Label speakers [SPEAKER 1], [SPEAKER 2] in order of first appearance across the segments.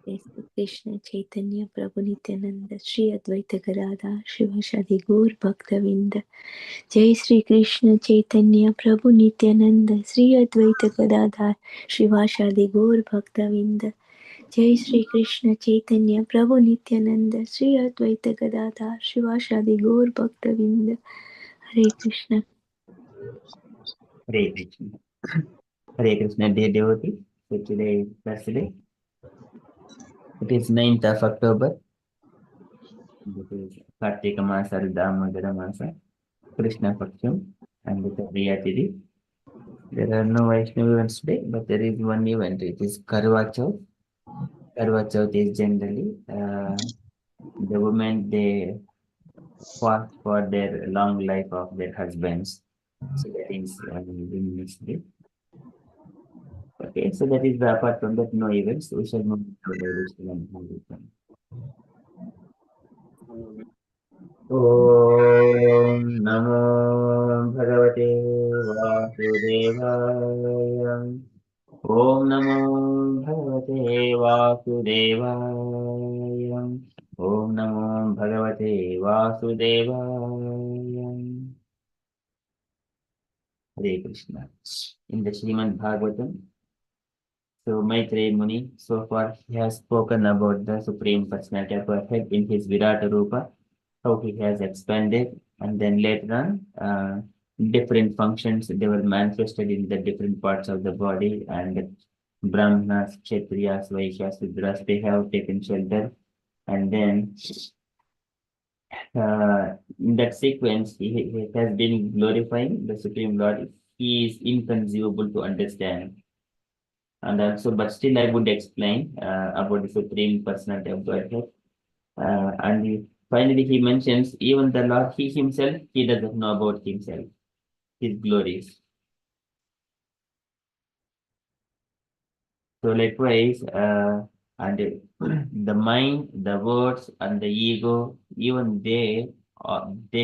[SPEAKER 1] Krishna Chaitanya Prabhu Nityananda Shri Advaita Gadadhar Shivasadi Gaur Bhaktavinda. Jai Shri Krishna Chaitanya Prabhu Nityananda Shri Advaita Gadadhar Shivasadi Gaur Bhaktavinda. Jai Shri Krishna Chaitanya Prabhu Nityananda Shri Advaita Gadadhar Shivasadi Gaur Bhaktavinda. Hare Krishna.
[SPEAKER 2] Hare Krishna. Hare Krishna, dear devotee. So today is Thursday. It is 9th of October. This is Kartika Masa, Damodara Masa, Krishna Paksham, and the Priyatiri. There are no Vaishnava events today, but there is one event. It is Karwa Chauth. Karwa Chauth is generally the women, they fast for their long life of their husbands. So that is Women's Day. Okay, so that is the apart from that, no events. We shall move to the devotional Bhagavatam. Om Namo Bhagavate Vasudevaya. Om Namo Bhagavate Vasudevaya. Om Namo Bhagavate Vasudevaya. Hare Krishna. In the Srimad Bhagavatam, so Maitreya Muni, so far he has spoken about the Supreme Personality of Godhead in his Virata Rupa, how he has expanded, and then later on, different functions they were manifested in the different parts of the body, and Brahmanas, Kshatriyas, Vaishyas, Sudras, they have taken shelter, and then in that sequence, he has been glorifying the Supreme Lord. He is inconceivable to understand. And also, but still, I would explain about the Supreme Personality of Godhead. Finally, he mentions even the Lord, he himself, he doesn't know about himself, his glories. So likewise, and the mind, the words, and the ego, even they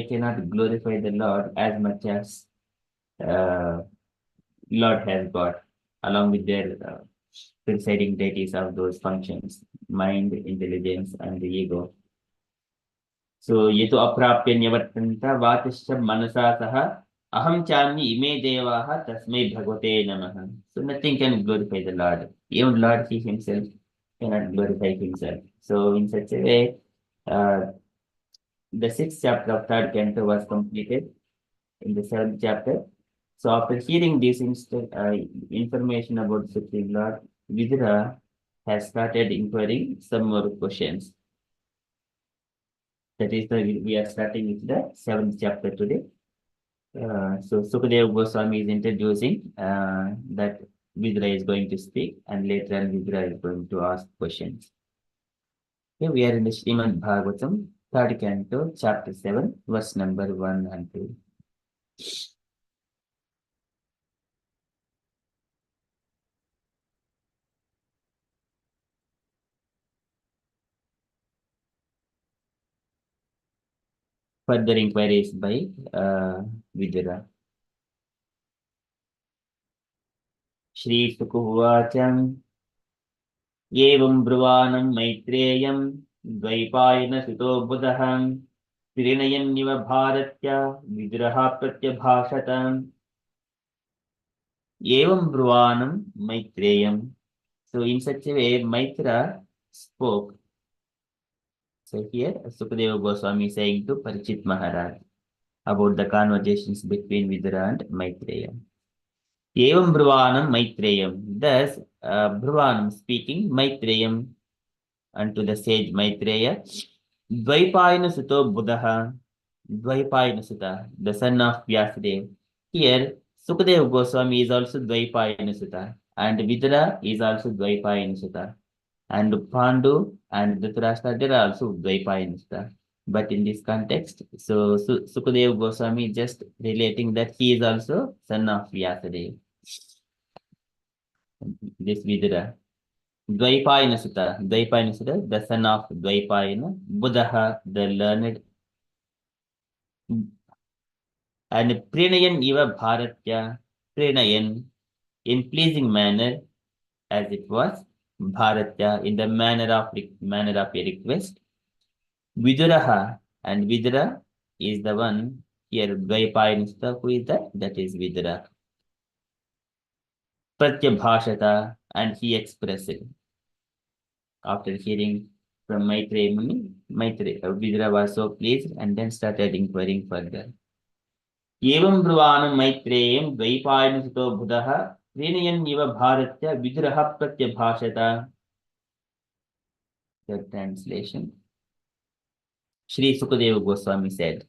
[SPEAKER 2] cannot glorify the Lord as much as uh, Lord has got, along with their presiding deities of those functions, mind, intelligence, and the ego. So, yetu aprapya nyavartanta vatisya manasa saha aham chami ime devaha tasmai bhagavate namaha. So, nothing can glorify the Lord. Even Lord, he himself cannot glorify himself. So, in such a way, the sixth chapter of third canto was completed in the seventh chapter. So, after hearing this information about Supreme Lord, Vidura has started inquiring some more questions. That is, we are starting with the seventh chapter today. So Sukadeva Goswami is introducing that Vidura is going to speak, and later on Vidura is going to ask questions. Okay, we are in the Srimad Bhagavatam, third canto, chapter 7, verse number 1 and 2. Further inquiries by Vidura. Shri Sukuvacham Evam Bruvanam Maitreyan Dvaipayana Sito Budaham Tirinayan Niva Bharatya Viduraha Pratyabhashatam Evam Bruvanam Maitreyam. So in such a way, Maitra spoke. So here, Sukadeva Goswami is saying to Parikshit Maharaj about the conversations between Vidura and Maitreya. Evam Bruvanam Maitreyam. Thus, Bruvanam speaking Maitreyam unto the sage Maitreya. Dvaipayana Suto Buddha. Dvaipayana Sutta, the son of Vyasadeva. Here, Sukadeva Goswami is also Dvaipayana Sutta, and Vidura is also Dvaipayana Sutta, and Pandu and Dhritarashtra, they are also Dvaipayana Sutta. But in this context, so Sukadeva Goswami is just relating that he is also son of Vyasadeva. This Vidura. Dvaipayana Sutta, the son of Dvaipayana, Buddha, the learned, and Prinayan Iva Bharatya, Prinayan, in pleasing manner, as it was, Bharatya in the manner of a request. Viduraha, and Vidura is the one here. Dvaipayana, who is that? That is Vidura. Pratyabhashata, and he expressed it. After hearing from Maitreya Muni, Vidura was so pleased and then started inquiring further. एवं ब्रुवाणं मैत्रेयं द्वैपायनसुतो बुधः प्रीणयन्निव भारत्य विदुरः प्रत्यभाषत. The translation. Sri Sukadeva Goswami said,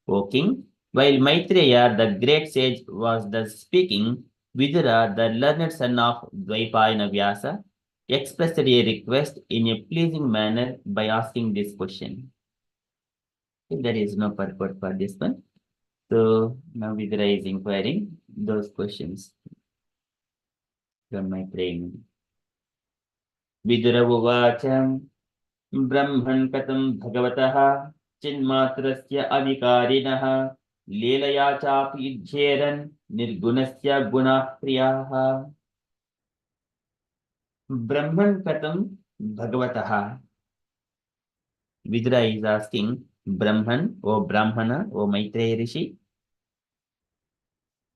[SPEAKER 2] O king, while Maitreya, the great sage, was thus speaking, Vidura, the learned son of Dvaipayana Vyasa, expressed a request in a pleasing manner by asking this question. There is no purport for this one. So now Vidura is inquiring those questions from Maitreya. Vidura Uvacha Brahman Katam Bhagavataha Chinmatrasya Avikarinaha Leelaya Chapi Jheran Nirgunasya Gunapriyaha. Brahman Katam Bhagavataha. Vidura is asking Brahman, O Brahmana, O Maitreya Rishi,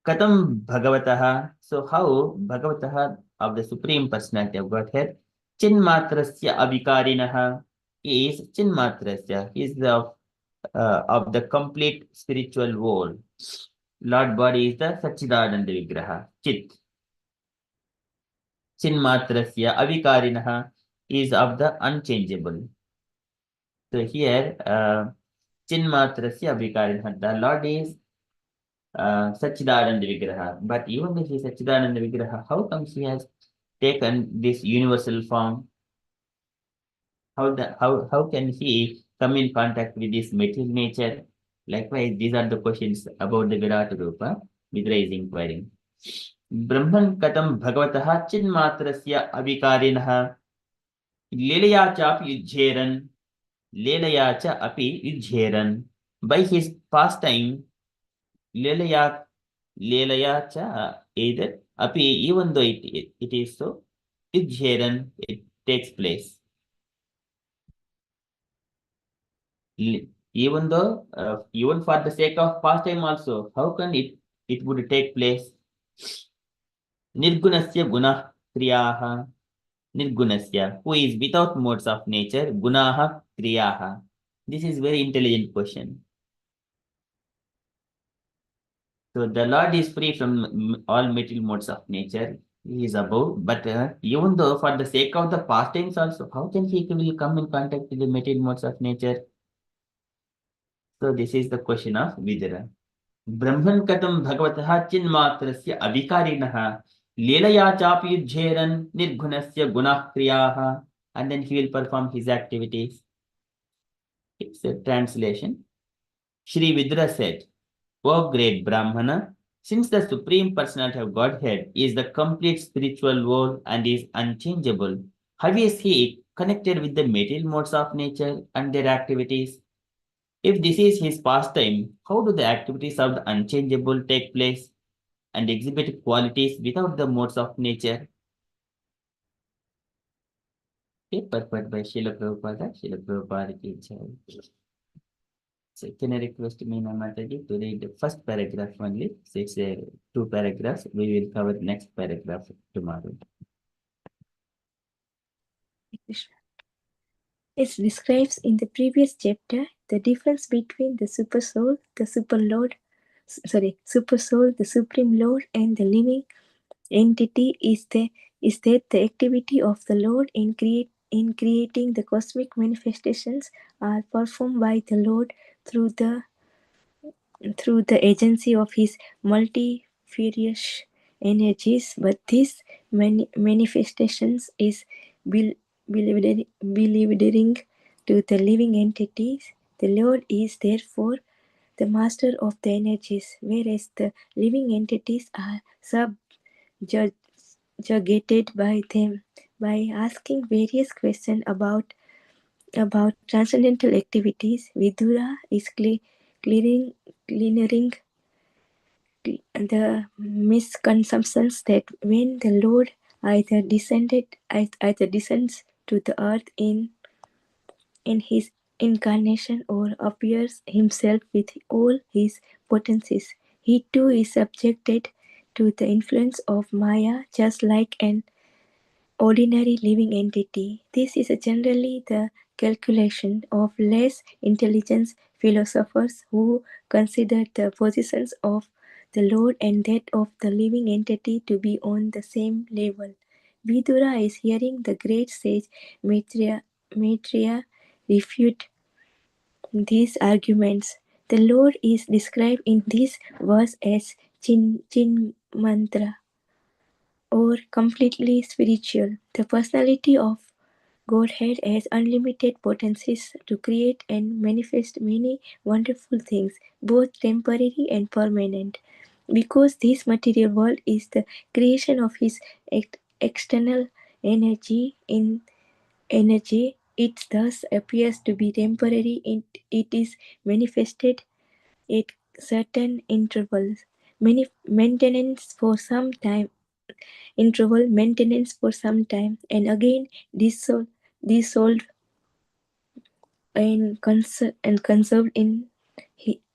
[SPEAKER 2] Katam Bhagavataha. So how Bhagavataha of the Supreme Personality of Godhead, Chinmatrasya Avikarinaha, is Chinmatrasya, is of the complete spiritual whole. Lord body is the Satchidananda Vigraha, Chit. Chinmatrasya Avikarinaha is of the unchangeable. So here, Chinmatrasya Avikarinaha, the Lord is Satchidananda Vigraha. But even if he is Satchidananda Vigraha, how comes he has taken this universal form? How can he come in contact with this material nature? Likewise, these are the questions about the Virat Rupa. Vidura is inquiring. Brahman katam bhagavataha chinmatrasya avikarinaha lelaya cha api yujheran lelaya cha api yujheran. By his pastime, lelaya cha either api, even though it is so, yujheran, it takes place. Even though, even for the sake of pastime also, how can it would take place? Nirgunasya guna kriyaha. Nirgunasya, who is without modes of nature, gunaha kriyaha. This is very intelligent question. So the Lord is free from all material modes of nature. He is above, but even though for the sake of the pastimes also, how can he will come in contact with the material modes of nature? So this is the question of Vidura. ब्रह्मन् कथं भगवतः चिन्मात्रस्य अविकारिणः लीलया चापि युज्येरन् निर्गुणस्य गुणः क्रियाः. And then he will perform his activities. It's a translation. Shri Vidura said, O great Brahmana, since the Supreme Personality of Godhead is the complete spiritual whole and is unchangeable, how is he connected with the material modes of nature and their activities? If this is his pastime, how do the activities of the unchangeable take place and exhibit qualities without the modes of nature? Okay, purport by Srila Prabhupada. Srila Prabhupada ki jai. So can I request Meena Mataji to read the first paragraph only? So it's two paragraphs. We will cover the next paragraph tomorrow.
[SPEAKER 1] It describes in the previous chapter the difference between the supersoul, the supersoul, the supreme lord, and the living entity is that the activity of the Lord in creating the cosmic manifestations are performed by the Lord through the agency of his multifarious energies, but these manifestations is belivering to the living entities. The Lord is therefore the master of the energies, whereas the living entities are subjugated by them. By asking various questions about transcendental activities, Vidura is clearing the misconceptions that when the Lord either descends to the earth in his incarnation or appears himself with all his potencies. He too is subjected to the influence of Maya just like an ordinary living entity. This is generally the calculation of less intelligent philosophers who consider the positions of the Lord and that of the living entity to be on the same level. Vidura is hearing the great sage Maitreya refute these arguments. The Lord is described in this verse as Chin Mantra or completely spiritual. The personality of Godhead has unlimited potencies to create and manifest many wonderful things, both temporary and permanent. Because this material world is the creation of his external energy in energy, it thus appears to be temporary. It is manifested at certain intervals. Maintenance for some time interval maintenance for some time and again dissolved and, conserved in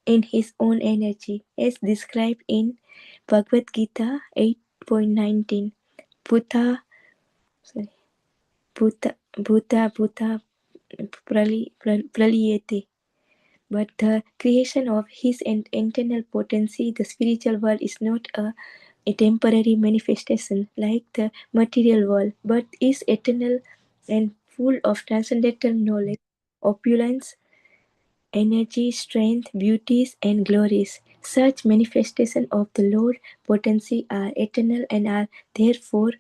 [SPEAKER 1] his own energy as described in Bhagavad Gita 8.19. Bhuta, sorry, Bhuta Praliyate. But the creation of his internal potency, the spiritual world, is not a temporary manifestation like the material world, but is eternal and full of transcendental knowledge, opulence, energy, strength, beauties, and glories. Such manifestations of the Lord potency are eternal and are therefore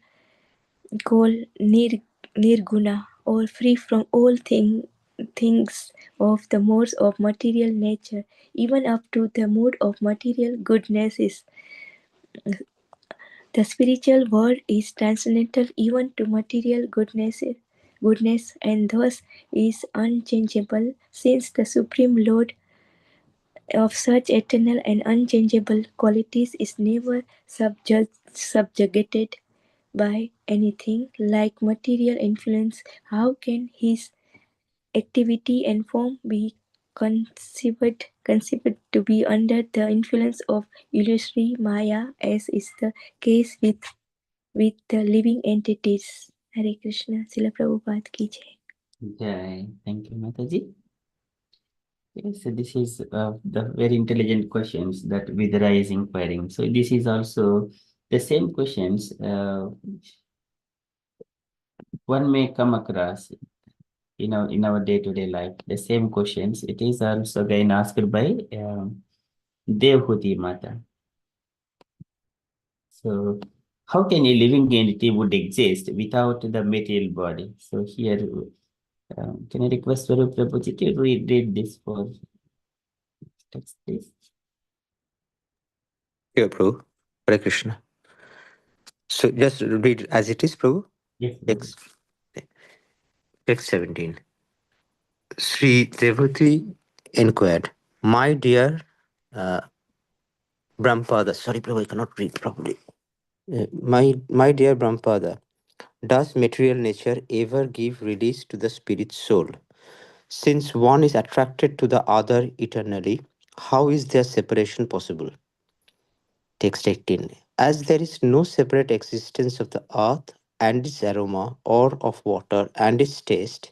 [SPEAKER 1] called nirguna or free from all things of the modes of material nature, even up to the mode of material goodnesses. The spiritual world is transcendental even to material goodness and thus is unchangeable, since the Supreme Lord of such eternal and unchangeable qualities is never subjugated by anything like material influence. How can his activity and form be conceived to be under the influence of illusory Maya, as is the case with the living entities? Hare Krishna, Srila Prabhupada ki jai.
[SPEAKER 2] Jai. Thank you, Mataji. Yes, so this is the very intelligent questions that Vidura is inquiring. So this is also the same questions one may come across in our day-to-day life. The same questions. It is also again asked by Devhuti Mata. So how can a living entity would exist without the material body? So here, can I request Swarup Prabhuji to read this for text, please?
[SPEAKER 3] Here, Prabhu. Hare Krishna. So just read as it is, Prabhu.
[SPEAKER 2] Yes, Prabhu.
[SPEAKER 3] Text 17. Sri Devati inquired, my dear Brahmapada, sorry, Prabhu, I cannot read properly. My dear Brahmapada, does material nature ever give release to the spirit soul? Since one is attracted to the other eternally, how is their separation possible? Text 18. As there is no separate existence of the earth and its aroma, or of water and its taste,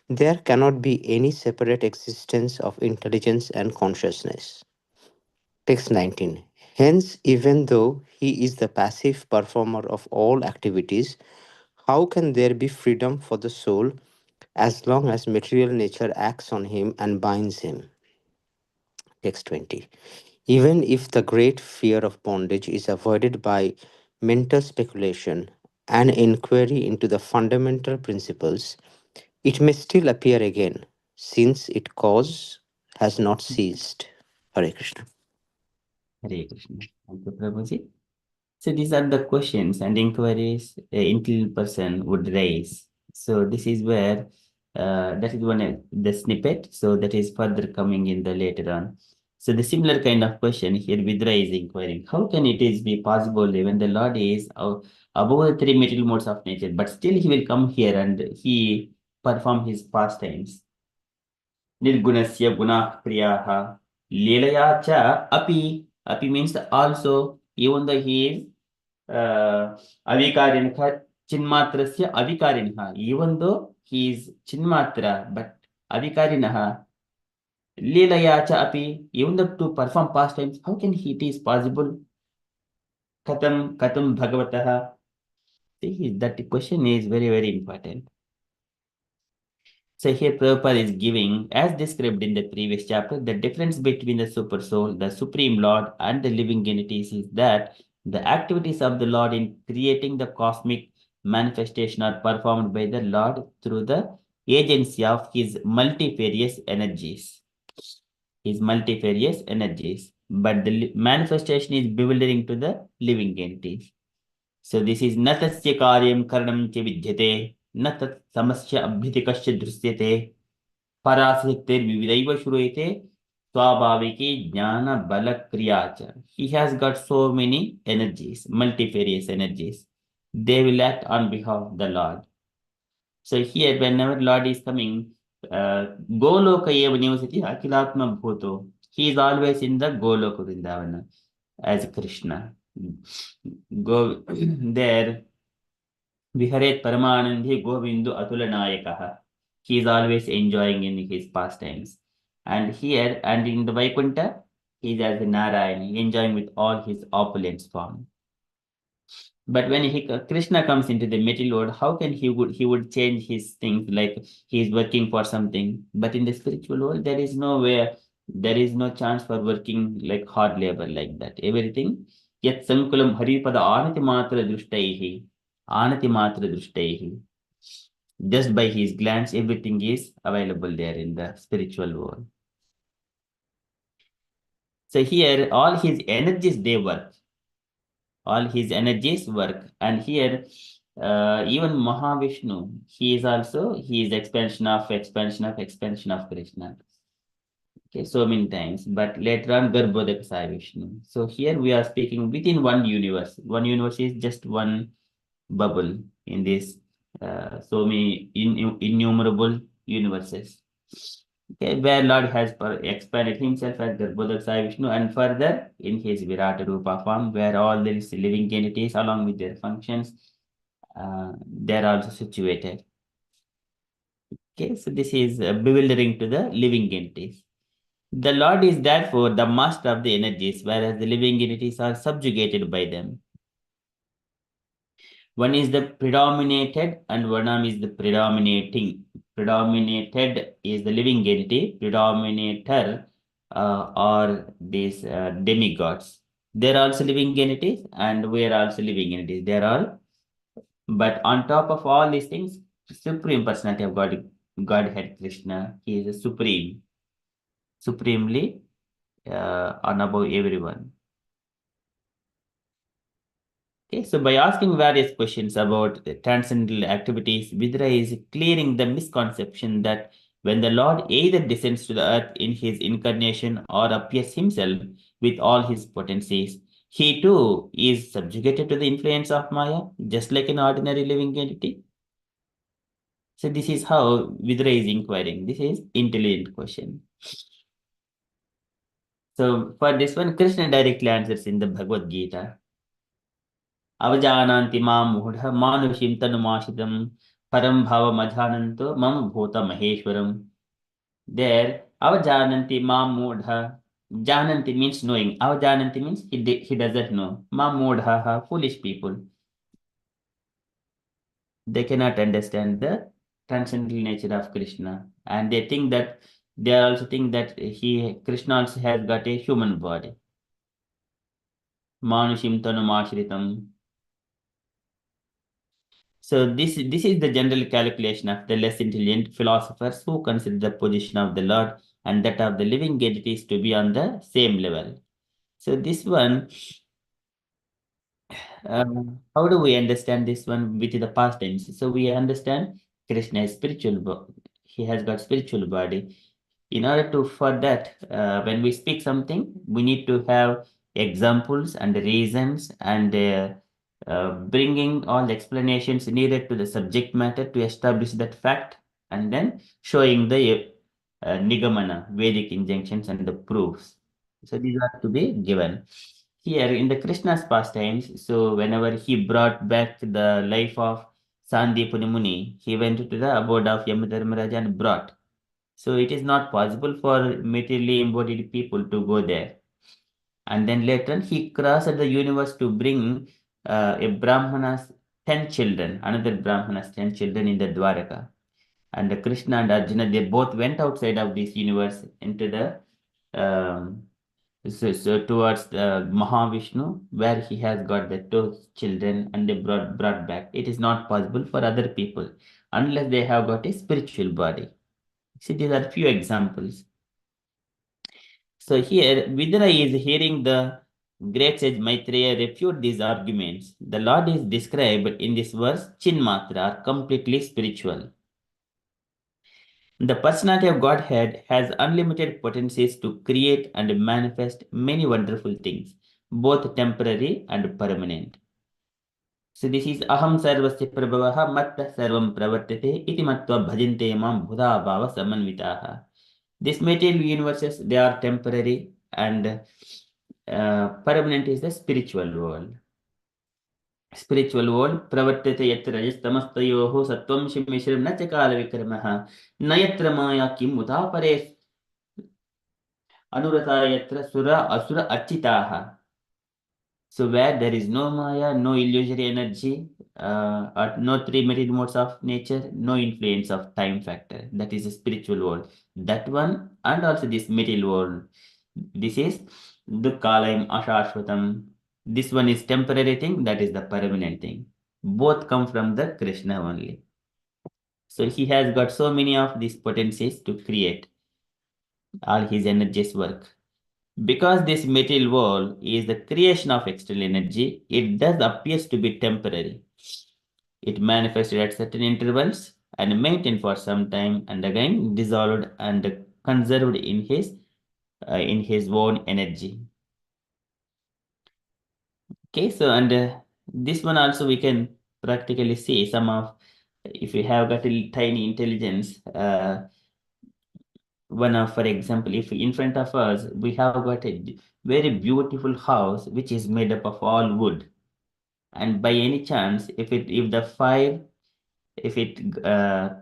[SPEAKER 3] there cannot be any separate existence of intelligence and consciousness. Text 19. Hence, even though he is the passive performer of all activities, how can there be freedom for the soul as long as material nature acts on him and binds him? Text 20. Even if the great fear of bondage is avoided by mental speculation and inquiry into the fundamental principles, it may still appear again, since its cause has not ceased. Hare Krishna.
[SPEAKER 2] Hare Krishna. Thank you, Prabhuji. So these are the questions and inquiries a intelligent person would raise. So this is where that is one the snippet. So that is further coming in the later on. So the similar kind of question here Vidra is inquiring. How can it is be possible when the Lord is above the three material modes of nature, but still he will come here and he perform his pastimes? Nirgunasya gunah priyaha. Lilaya cha api means also, even though he is avikarinha, chinmatrasya avikarinha, even though he is chinmatra, but avikarinaha. Lilaya cha api, even though to perform pastimes, how can it is possible? Katam bhagavataha. See, that question is very, very important. So here Prabhupada is giving, as described in the previous chapter, the difference between the super soul, the supreme Lord, and the living entities is that the activities of the Lord in creating the cosmic manifestation are performed by the Lord through the agency of his multifarious energies. But the manifestation is bewildering to the living entities. So this is natasya karyam karanam cha vidyate, natat samasya abhitikasya drusyate, parasaktir vividaiva shruyate, swabhaviki jnana bala kriyacha. He has got so many energies, multifarious energies. They will act on behalf of the Lord. So here, whenever Lord is coming, Goloka eva nivasati akilatma bhuto. He is always in the Goloka Vrindavana as Krishna. Go there. Viharet Paramanandhi Govindu Atula Nayakaha. He is always enjoying in his pastimes. And here, and in the Vaikuntha, he is as a Narayana, enjoying with all his opulence form. But when Krishna comes into the material world, how can he would change his things like he is working for something? But in the spiritual world, there is no way, there is no chance for working like hard labor like that. Everything. Yet Sankulam Haripada Anati Matra Drishtaihi. Just by his glance, everything is available there in the spiritual world. So here, all his energies they work. All his energies work, and here, even Mahavishnu, he is expansion of Krishna. Okay, so many times, but later on, Garbhodaka Sai Vishnu. So here we are speaking within one universe. One universe is just one bubble in this so many innumerable universes. Okay, where Lord has expanded himself as Garbhodak Sai Vishnu, and further in his Virata Rupa form, where all the living entities along with their functions, they are also situated. Okay, so this is bewildering to the living entities. The Lord is therefore the master of the energies, whereas the living entities are subjugated by them. One is the predominated and one is the predominating. Predominated is the living entity, predominator are these demigods. They are also living entities and we are also living entities. They are all, but on top of all these things, Supreme Personality of God, Godhead Krishna, he is a supremely on above everyone. Okay, so by asking various questions about the transcendental activities, Vidra is clearing the misconception that when the Lord either descends to the earth in his incarnation or appears himself with all his potencies, he too is subjugated to the influence of Maya, just like an ordinary living entity. So this is how Vidra is inquiring. This is intelligent question. So for this one, Krishna directly answers in the Bhagavad Gita. अवजानान्ति मां मूढः मानुषीं तनुमाश्रितं परं भावमजानन्तो मम भूतमहेश्वरम्. There, avajananti mam moodha. Jananti means knowing. Avajananti means he doesn't know. Mam moodha, foolish people. They cannot understand the transcendental nature of Krishna. And they also think that Krishna also has got a human body. Manushim tanumashritam. So this is the general calculation of the less intelligent philosophers who consider the position of the Lord and that of the living entities to be on the same level. So this one, how do we understand this one with the past tense? So we understand Krishna is spiritual, he has got spiritual body. In order to, for that, when we speak something, we need to have examples and reasons and bringing all the explanations needed to the subject matter to establish that fact, and then showing the Nigamana, Vedic injunctions and the proofs. So these are to be given. Here in the Krishna's pastimes, so whenever he brought back the life of Sandipuni Muni, he went to the abode of Yamadharmaraja and brought. So it is not possible for materially embodied people to go there. And then later on, he crossed the universe to bring a Brahmana's 10 children, another Brahmana's 10 children in the Dwaraka. And Krishna and Arjuna, they both went outside of this universe into the so towards the Mahavishnu, where he has got the two children and they brought back. It is not possible for other people unless they have got a spiritual body. See, these are few examples. So here, Vidura is hearing the great sage Maitreya refute these arguments. The Lord is described in this verse, Chinmatra, completely spiritual. The personality of Godhead has unlimited potencies to create and manifest many wonderful things, both temporary and permanent. So this is Aham Sarvasya Prabhavaha Matta Sarvam Pravartate Iti Mattva Bhajante Mam Bhuda Bhava Samanvitaha. These material universes, they are temporary, and permanent is the spiritual world. Spiritual world, pravartate yatra rajastamastayoho sattvam shimishram na chakala vikramaha na yatra maya kim utapare anurata yatra sura asura achitaha. So where there is no maya, no illusory energy, no three material modes of nature, no influence of time factor. That is a spiritual world. That one, and also this material world. This is Dukkalayam Ashashvatam. This one is temporary thing, that is the permanent thing. Both come from the Krishna only. So he has got so many of these potencies to create. All his energies work. Because this material world is the creation of external energy, it does appears to be temporary. It manifested at certain intervals and maintained for some time and again dissolved and conserved in his own energy. Okay, so and this one also we can practically see some of, if you have got a tiny intelligence, one of, for example, if in front of us we have got a very beautiful house which is made up of all wood, and by any chance if the fire, if it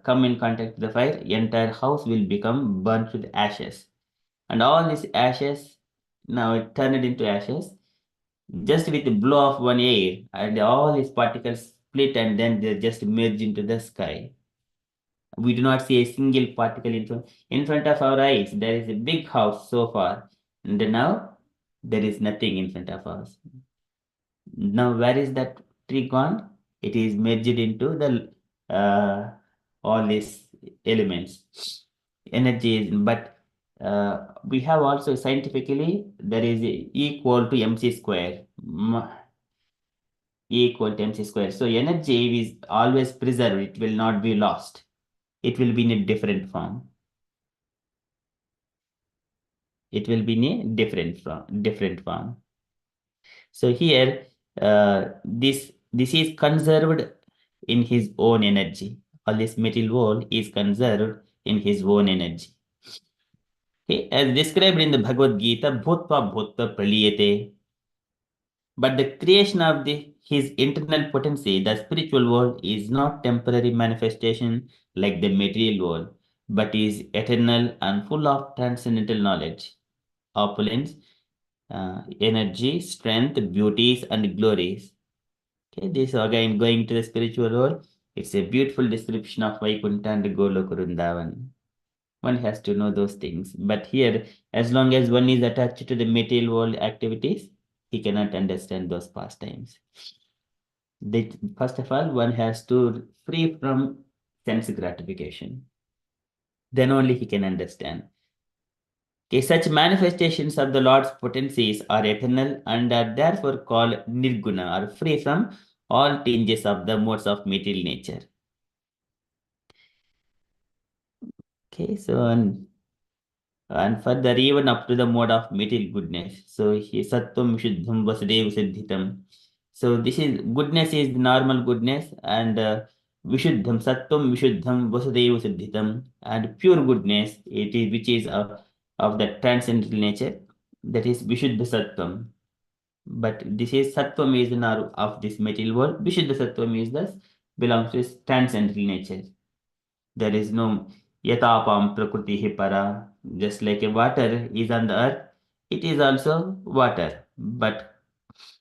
[SPEAKER 2] come in contact with the fire, entire house will become burnt with ashes, and all these ashes now it turned into ashes just with the blow of one air, and all these particles split and then they just merge into the sky. We do not see a single particle in front of our eyes. There is a big house so far, and now there is nothing in front of us. Now, where is that tree gone? It is merged into the all these elements, energy. But we have also scientifically there is equal to mc square. E equal to mc square. So energy is always preserved. It will not be lost. It will be in a different form. It will be in a different form. So here, this is conserved in his own energy. All this material world is conserved in his own energy. Okay, as described in the Bhagavad Gita, bhutva bhutva praliyate. But the creation of his internal potency, the spiritual world, is not temporary manifestation like the material world, but is eternal and full of transcendental knowledge, opulence, energy, strength, beauties, and glories. Okay, this again going to the spiritual world. It's a beautiful description of Vaikuntha and Goloka Vrindavan. One has to know those things. But here, as long as one is attached to the material world activities, he cannot understand those pastimes. First of all, one has to free from sense gratification. Then only he can understand. Okay, such manifestations of the Lord's potencies are eternal and are therefore called nirguna, or free from all tinges of the modes of material nature. Okay, so and further even up to the mode of material goodness. So he Sattvam Vishuddham Vasudev Siddhitam. So this is goodness is the normal goodness, and Vishuddham Sattvam Vishuddham Vasudev Siddhitam, and pure goodness it is which is of the transcendental nature, that is Vishuddha Sattvam. But this is Sattvam is not of this material world. Vishuddha Sattvam is thus belongs to its transcendental nature. There is no yatapam prakriti para. Just like a water is on the earth, it is also water. But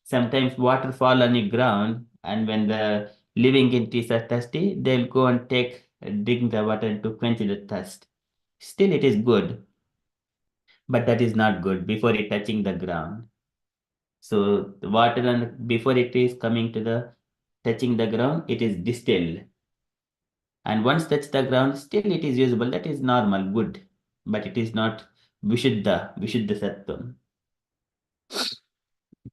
[SPEAKER 2] sometimes water fall on the ground, and when the living entities are thirsty, they'll go and drink the water to quench the thirst. Still, it is good, but that is not good before it touching the ground. So the water and before it is coming to the touching the ground, it is distilled. And once touch the ground, still it is usable. That is normal, good, but it is not Vishuddha Sattvam.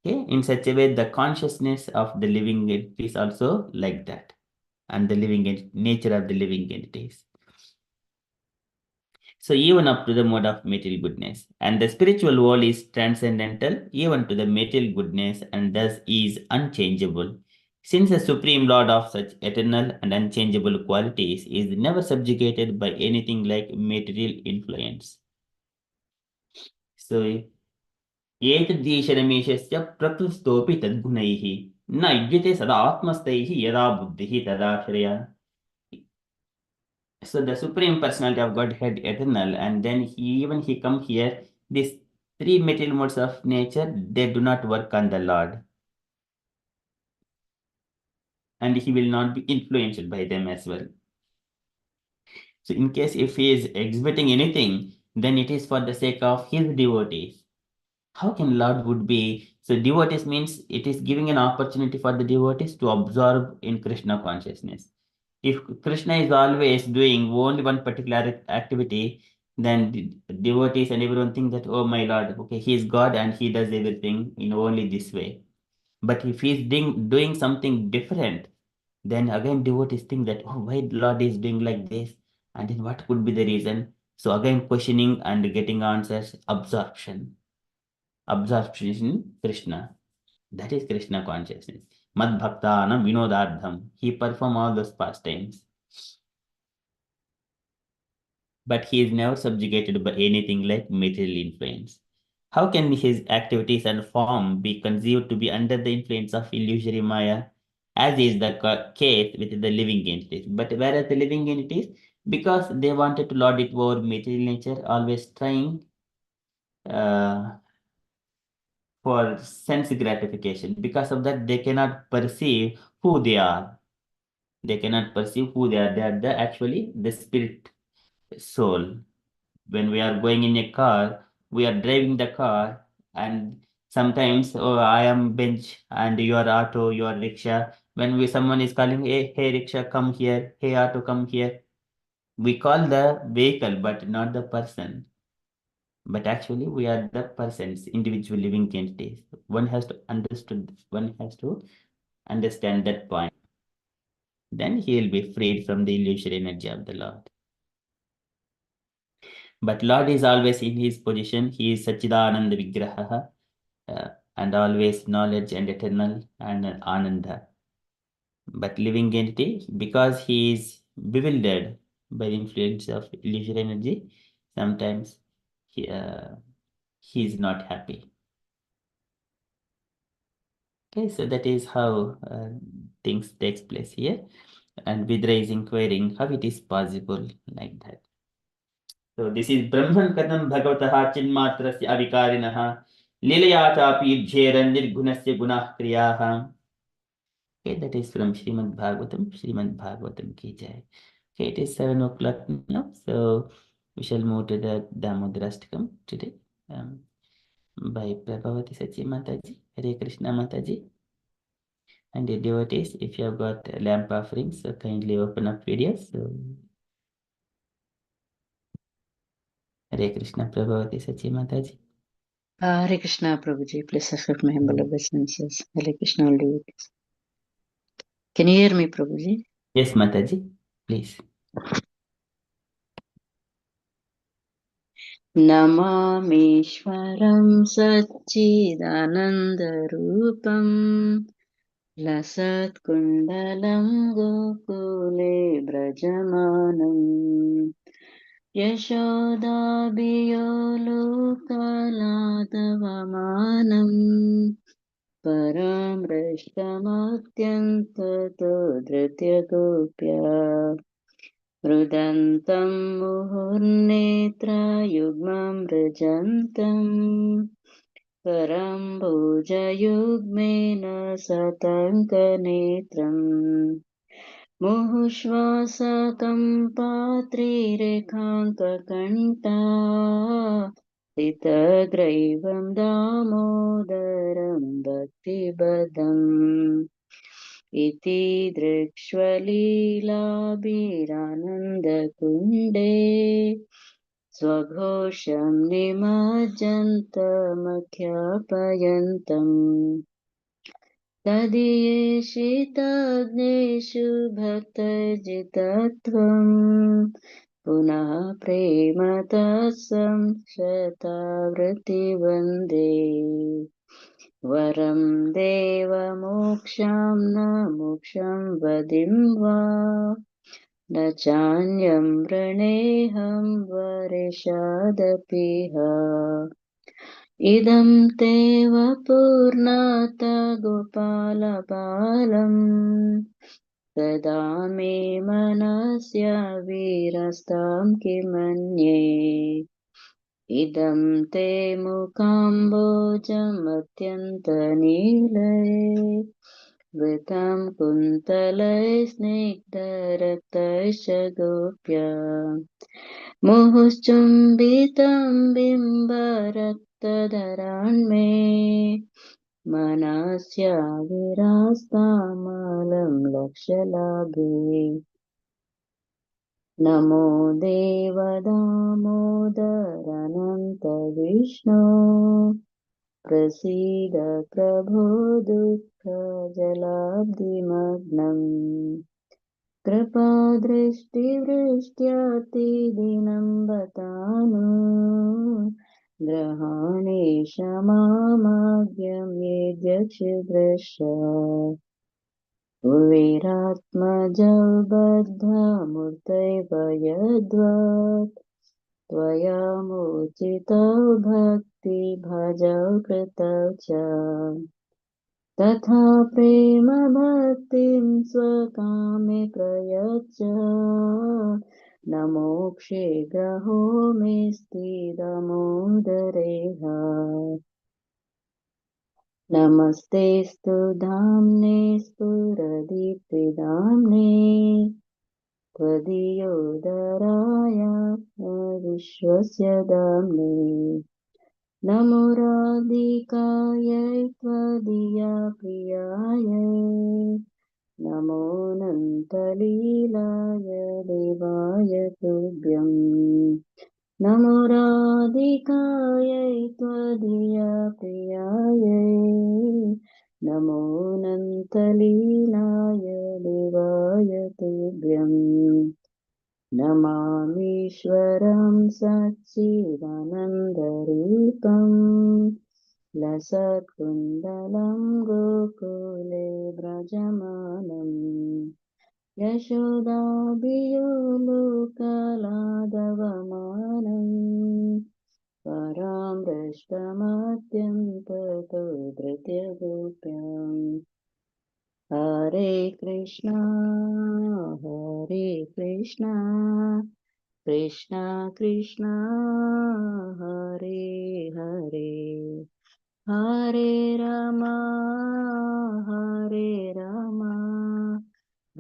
[SPEAKER 2] Okay, in such a way, the consciousness of the living entity is also like that, and the nature of the living entities. So even up to the mode of material goodness, and the spiritual world is transcendental even to the material goodness, and thus is unchangeable. Since the Supreme Lord of such eternal and unchangeable qualities is never subjugated by anything like material influence. So एतद्देशरमेशस्य प्रकृस्तोऽपि तद्गुणैः न युज्यते सदा आत्मस्थैः यदा बुद्धिः तदाश्रया. So the Supreme Personality of Godhead eternal, and then he come here, these three material modes of nature, they do not work on the Lord. And he will not be influenced by them as well. So in case if he is exhibiting anything, then it is for the sake of his devotees. How can Lord would be? So devotees means it is giving an opportunity for the devotees to absorb in Krishna consciousness. If Krishna is always doing only one particular activity, then devotees and everyone think that, oh my Lord, okay, he is God and he does everything in only this way. But if he is doing something different, then again devotees think that, oh, why Lord is doing like this? And then what could be the reason? So again questioning and getting answers, absorption in Krishna. That is Krishna consciousness. Mad Bhaktanam Vinodardham. He perform all those pastimes. But he is never subjugated by anything like material influence. How can his activities and form be conceived to be under the influence of illusory Maya, as is the case with the living entities? But whereas the living entities, because they wanted to lord it over material nature, always trying uh, for sense gratification. Because of that, they cannot perceive who they are. They cannot perceive who they are. They are actually the spirit soul. When we are going in a car, we are driving the car, and sometimes, oh, I am bench and your auto, your rickshaw. When someone is calling, hey rickshaw, come here. Hey auto, come here. We call the vehicle, but not the person. But actually, we are the persons, individual living entities. One has to understand that point. Then he will be freed from the illusory energy of the Lord. But Lord is always in his position. He is Sachidananda Vigraha, and always knowledge and eternal and Ananda. But living entity, because he is bewildered by the influence of illusory energy, sometimes he is not happy. Okay, so that is how things takes place here. And Vidra is inquiring how it is possible like that. So this is Brahman Kadam Bhagavataha Chinmatrasya Avikarinaha Lilayata Chapi Jheran Nirgunasya Gunah Kriyaha. Okay, that is from Srimad Bhagavatam. Srimad Bhagavatam ki jai. Okay, it is 7 o'clock now, so we shall move to the Damodarastakam today. By Prabhavati Sachi Mataji, Hare Krishna Mataji. And the devotees, if you have got lamp offerings, so kindly open up videos. So, Hare Krishna Prabhavati Sachi Mataji.
[SPEAKER 4] Hare Krishna, Prabhuji. Please accept my humble obeisances. Hare Krishna, all devotees. Can you hear me, Prabhuji?
[SPEAKER 2] Yes, Mataji, please.
[SPEAKER 4] नमामीश्वरं सच्चिदानन्दरूपम् लसत्कुण्डलं गोकुले व्रजमानम् यशोदाभियोलोकलातवमानम् परमृष्टमत्यन्ततो धृत्यगोप्या रुदन्तं मुहुर्नेत्रयुग्मं व्रजन्तम् करं भुजयुग्मेन सतङ्कनेत्रम् मुहुश्वासकं पात्रीरेखाङ्ककण्ठा सितग्रैवं दामोदरं भक्तिपदम् इति दृक्ष्वलीलाभिरानन्दकुण्डे स्वघोषं निमज्जन्तमख्यापयन्तम् तदीयेषितग्नेषु भक्तजितत्वम् पुनः प्रेम तत्संशतावृत्तिवन्दे वरं देवमोक्षं न मोक्षं वदिं वा न चान्यं वृणेऽहं वरेषादपिह इदं ते वपुर्नाथ गोपालबालम् सदा मे मनस्य वीरस्तां किमन्ये इदं ते मुकाम्बोजमत्यन्तनीलये वृतं कुन्तलैः स्निग्धरक्तैश्च गोप्या मुहुश्चुम्बितं बिम्बरक्तधरान्मे मनस्य विरास्तामलं लक्ष्यलाभे नमो देवदामोदरनन्त विष्णो प्रसीद प्रभो दुःखजलाब्धिमग्नम् कृपादृष्टिवृष्ट्यातिदिनं बतानु ग्रहाणेश मामाज्ञं येऽध्यक्षदृश कुबेरात्मजौ बद्धमूर्तैव यद्वत् त्वया मोचितौ भक्तिभाजौ कृतौ च तथा प्रेमभक्तिं स्वकामे प्रयच्छ न मोक्षे ग्रहो मेऽस्ति दामोदरेह नमस्तेऽस्तु धाम्ने स्फुरदीप्तिदाम्ने त्वदीयोदराय विश्वस्य दाम्ने नमो राधिकायै त्वदीया प्रियायै नमो अनन्तलीलाय देवाय तुभ्यम् नमो राधिकायै त्वदीया प्रियायै नमो अनन्तलीलाय देवाय तुभ्यम् नमामीश्वरं सच्चिदानन्दरूपम् लसत्कुण्डलं गोकुले व्रजमानम् यशोदाभियोलोकलादवमानम् परामृष्टमत्यन्ततो धृत्यगोप्यम् हरे Krishna Krishna Krishna Hare Hare Hare Rama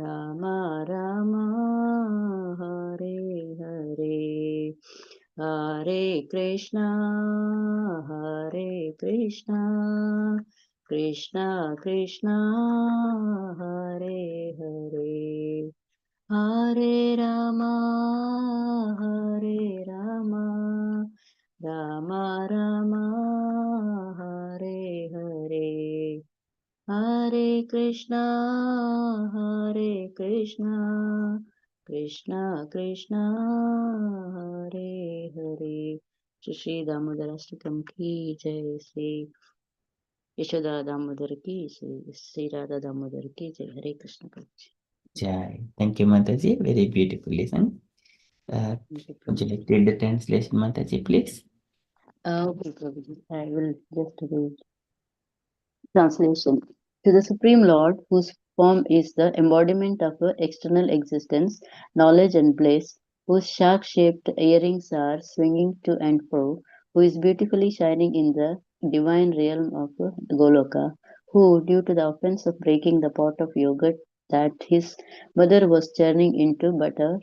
[SPEAKER 4] Ram Ram Hare Hare Hare Krishna Krishna Krishna Hare Hare Hare Ram Ram Ram Hare Hare Hare Krishna Krishna Krishna Hare Hare Shri Damodar Ashtakam ki jai, Shri Yashoda Damodar ki jai, Shri Radha Damodar ki jai. Hare Krishna Prabhuji.
[SPEAKER 2] Jai. Thank you, Mataji. Very beautiful lesson. Would you like to read the translation, Mataji, please?
[SPEAKER 4] Okay, Prabhuji. I will just read. Translation. To the Supreme Lord, whose form is the embodiment of external existence, knowledge and bliss, whose shark-shaped earrings are swinging to and fro, who is beautifully shining in the divine realm of Goloka, who, due to the offense of breaking the pot of yogurt that his mother was churning into butter,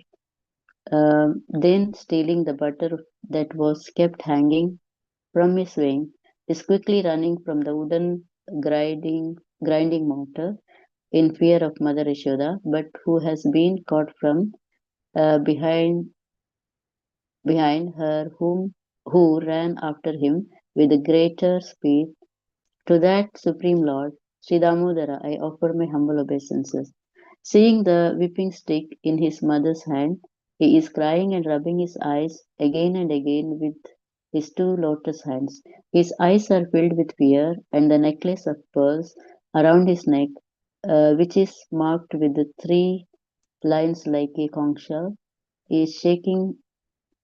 [SPEAKER 4] then stealing the butter that was kept hanging from his wing, is quickly running from the wooden grinding mortar in fear of Mother Yashoda, but who has been caught from behind her, who ran after him with greater speed. To that Supreme Lord, Sri Damodara, I offer my humble obeisances. Seeing the whipping stick in his mother's hand, he is crying and rubbing his eyes again and again with his two lotus hands. His eyes are filled with fear, and the necklace of pearls around his neck, which is marked with the three lines like a conch shell, is shaking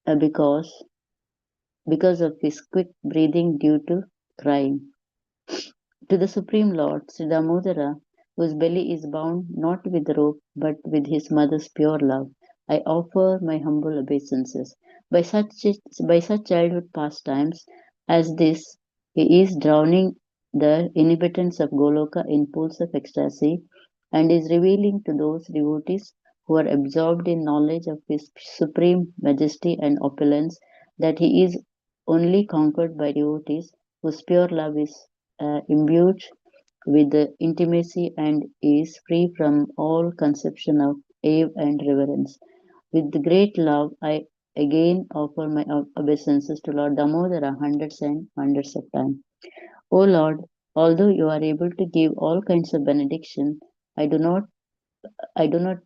[SPEAKER 4] because of his quick breathing due to crying. To the Supreme Lord, Sri Damodara, whose belly is bound not with rope but with his mother's pure love, I offer my humble obeisances. By such childhood pastimes as this, he is drowning the inhabitants of Goloka in pools of ecstasy and is revealing to those devotees who are absorbed in knowledge of his supreme majesty and opulence that he is only conquered by devotees whose pure love is imbued with the intimacy and is free from all conception of awe and reverence. With great love, I again offer my obeisances to Lord Damodara hundreds and hundreds of times. O Lord, although you are able to give all kinds of benediction, I do not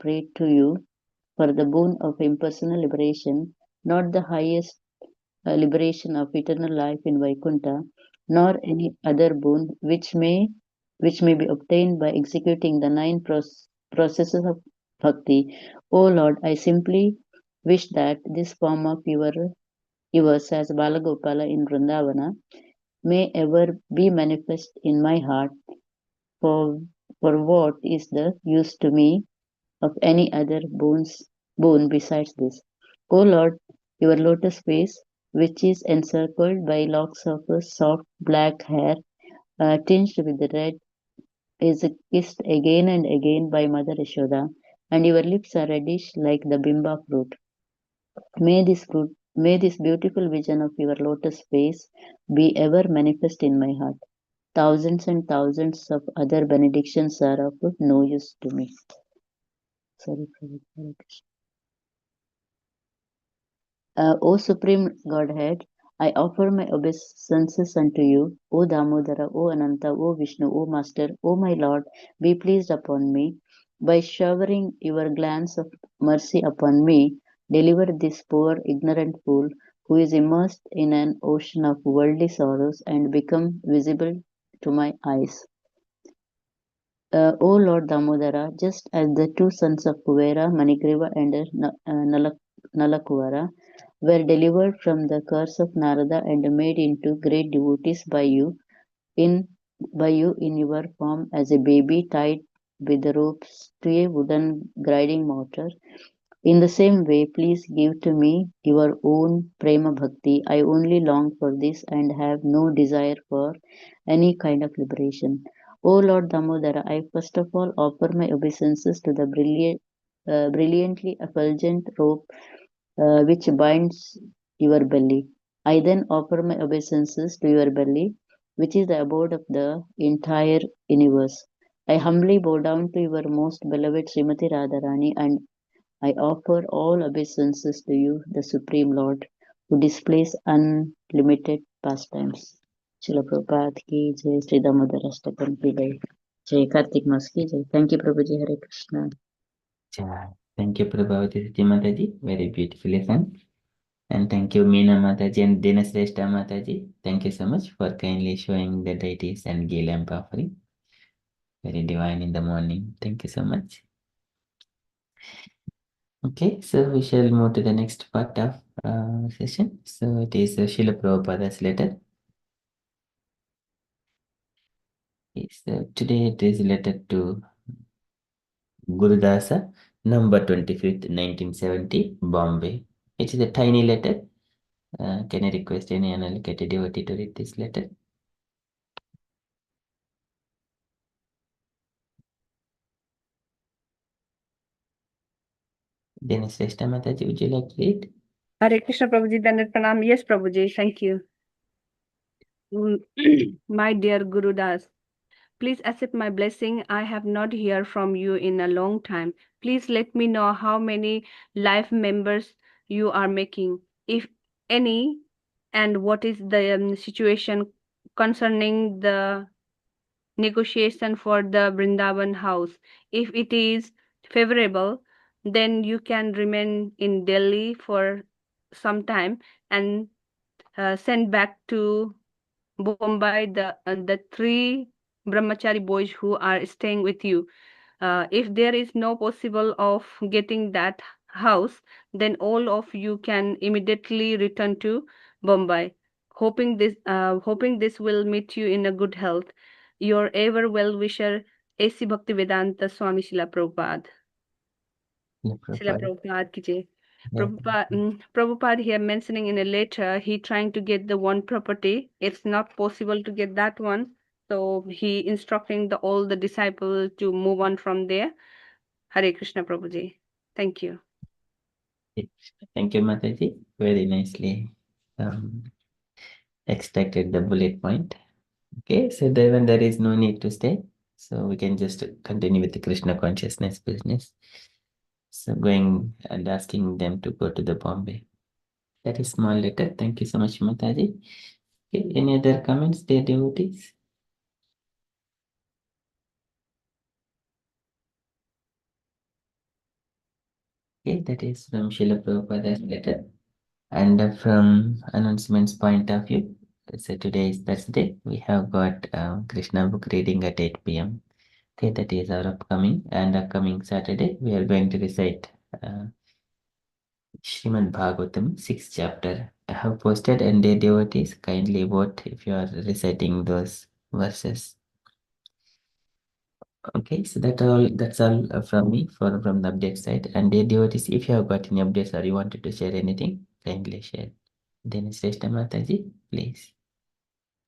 [SPEAKER 4] pray to you for the boon of impersonal liberation, not the highest liberation of eternal life in Vaikuntha, nor any other boon which may be obtained by executing the nine processes of bhakti. O Lord, I simply wish that this form of yours as Balagopala in Vrindavana may ever be manifest in my heart, for what is the use to me of any other boon besides this? O Lord, your lotus face, which is encircled by locks of soft black hair tinged with red, is kissed again and again by Mother Yashoda, and your lips are reddish like the bimba fruit. May this beautiful vision of your lotus face be ever manifest in my heart. Thousands and thousands of other benedictions are of no use to me. Sorry, Prabhupada. O Supreme Godhead, I offer my obeisances unto you, O Damodara, O Ananta, O Vishnu, O Master, O my Lord, be pleased upon me. By showering your glance of mercy upon me, deliver this poor ignorant fool who is immersed in an ocean of worldly sorrows and become visible to my eyes. O Lord Damodara, just as the two sons of Kuvera, Manigreva and Nalakuvara, were delivered from the curse of Narada and made into great devotees in in your form as a baby tied with the ropes to a wooden grinding mortar. In the same way, please give to me your own prema bhakti. I only long for this and have no desire for any kind of liberation. O Lord Damodara, I first of all offer my obeisances to the brilliantly effulgent rope which binds your belly. I then offer my obeisances to your belly, which is the abode of the entire universe. I humbly bow down to your most beloved Srimati Radharani and I offer all obeisances to you, the Supreme Lord, who displays unlimited pastimes. Srila Prabhupada ki jai, Sri Damodar Ashtakam ki jai, Jai Kartik Mas ki jai. Thank you, Prabhuji. Hare Krishna.
[SPEAKER 2] Jai. Thank you, Prabhavati Mataji. Very beautiful lesson. And thank you, Meena Mataji and Dinasreshta Mataji. Thank you so much for kindly showing the deities and ghee lamp offering. Very divine in the morning. Thank you so much. Okay, so we shall move to the next part of session. So it is Srila Prabhupada's letter. Yes, today it is letter to Gurudasa, number 25th, 1970, Bombay. It is a tiny letter. Can I request any unallocated devotee to read this letter? Then Sreshta Mataji, would you like to read?
[SPEAKER 5] Hare Krishna Prabhuji, Dandat Pranam. Yes, Prabhuji, thank you. My dear Guru Das, please accept my blessing. I have not heard from you in a long time. Please let me know how many life members you are making, if any, and what is the situation concerning the negotiation for the Vrindavan house. If it is favorable, then you can remain in Delhi for some time and send back to Bombay the three brahmachari boys who are staying with you. If there is no possible of getting that house, then all of you can immediately return to Bombay. Hoping this will meet you in a good health. Your ever well wisher, A.C. Bhaktivedanta Swami Srila Prabhupada. Srila Prabhupada ki jai. Prabhupada here mentioning in a letter, he trying to get the one property. It's not possible to get that one. So he instructing all the disciples to move on from there. Hare Krishna Prabhuji. Thank you.
[SPEAKER 2] Thank you, Mataji. Very nicely extracted the bullet point. Okay, so then there is no need to stay. So we can just continue with the Krishna consciousness business. So going and asking them to go to the Bombay. That is small letter. Thank you so much, Mataji. Okay, any other comments, dear devotees? Okay, that is from Srila Prabhupada's letter. And from announcements point of view, so today is Thursday. We have got Krishna book reading at 8 p.m. Okay, that is our upcoming. And upcoming Saturday, we are going to recite Srimad Bhagavatam, 6th chapter. I have posted, and dear devotees, kindly vote if you are reciting those verses. Okay, so that's all from me from the update side. And dear devotees, if you have got any updates or you wanted to share anything, kindly share. Then Sreshta Mataji, please.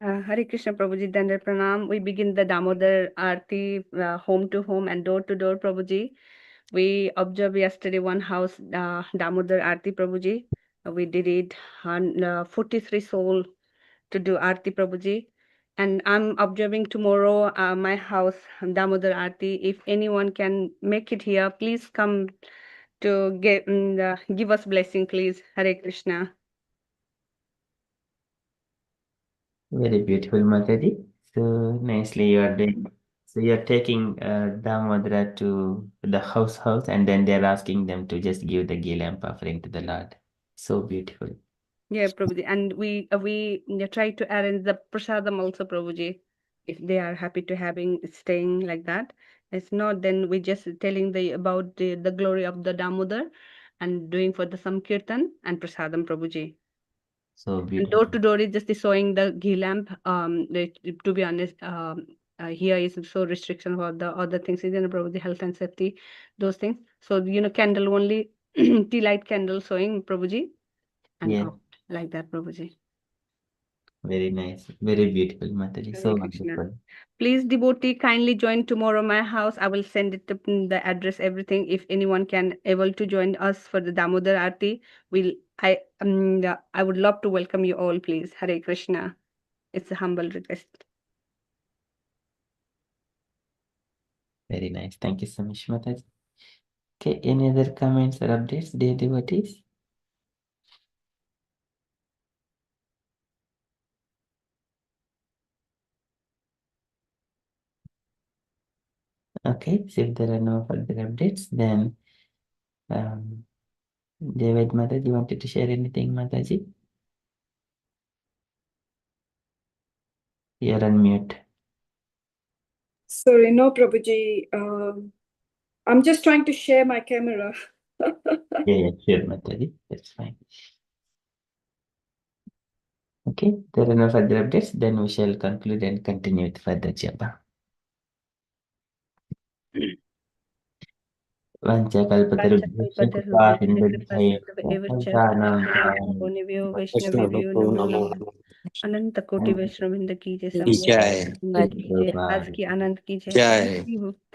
[SPEAKER 5] Hare Krishna Prabhuji, Dandar Pranam. We begin the Damodar Aarti home to home and door to door, Prabhuji. We observed yesterday one house, Damodar Aarti, Prabhuji. We did it on 43 soul to do Aarti, Prabhuji. And I'm observing tomorrow my house, Damodar Aarti. If anyone can make it here, please come to give us blessing, please. Hare Krishna.
[SPEAKER 2] Very beautiful, Mataji. So nicely you are doing. So you are taking Damodara to the house, and then they're asking them to just give the ghee lamp offering to the Lord. So beautiful.
[SPEAKER 5] Yeah, Prabhuji. And we try to arrange the prasadam also, Prabhuji, if they are happy to staying like that. If not, then we just telling about the glory of the Damodar and doing for the Samkirtan and prasadam, Prabhuji.
[SPEAKER 2] So
[SPEAKER 5] And
[SPEAKER 2] beautiful.
[SPEAKER 5] door to door is just showing the ghee lamp. To be honest, here is so restriction for the other things, is Prabhuji, health and safety, those things. So candle only, tea light candle showing, Prabhuji, and
[SPEAKER 2] Yeah,
[SPEAKER 5] out like that, Prabhuji.
[SPEAKER 2] very nice. Very beautiful, Mataji. So
[SPEAKER 5] Hare Krishna.
[SPEAKER 2] wonderful.
[SPEAKER 5] Please, devotee, kindly join tomorrow my house. I will send it to the address, everything. If anyone can able to join us for the Damodar Aarti, I would love to welcome you all, please. Hare Krishna. It's a humble request.
[SPEAKER 2] Very nice. Thank you so much, Mataji. Okay, any other comments or updates, dear devotees? Okay, so if there are no further updates, then David Mataji, you wanted to share anything, Mataji? You're on mute.
[SPEAKER 6] Sorry, no, Prabhuji. I'm just trying to share my camera.
[SPEAKER 2] Yeah, sure, Mataji. That's fine. Okay, there are no further updates. Then we shall conclude and continue with further japa. Vanchakalpatarubhyasya
[SPEAKER 5] Panchakalpadharubhyasya
[SPEAKER 3] Krishna
[SPEAKER 5] Vishnu
[SPEAKER 3] Bhakti
[SPEAKER 5] Namo
[SPEAKER 3] Namo
[SPEAKER 5] Namo अनंत कोटि वैष्णववृंद की जय
[SPEAKER 3] की
[SPEAKER 5] समस्त
[SPEAKER 3] जय
[SPEAKER 5] वृंद की जय आज की आनंद की जय
[SPEAKER 3] जय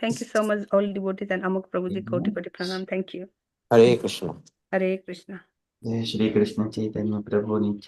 [SPEAKER 5] thank you so much all devotees and अमुक प्रभु जी कोटि कोटि प्रणाम thank you
[SPEAKER 3] Hare Krishna
[SPEAKER 5] Hare Krishna
[SPEAKER 2] Jai Shri Krishna Chaitanya Prabhu Nityananda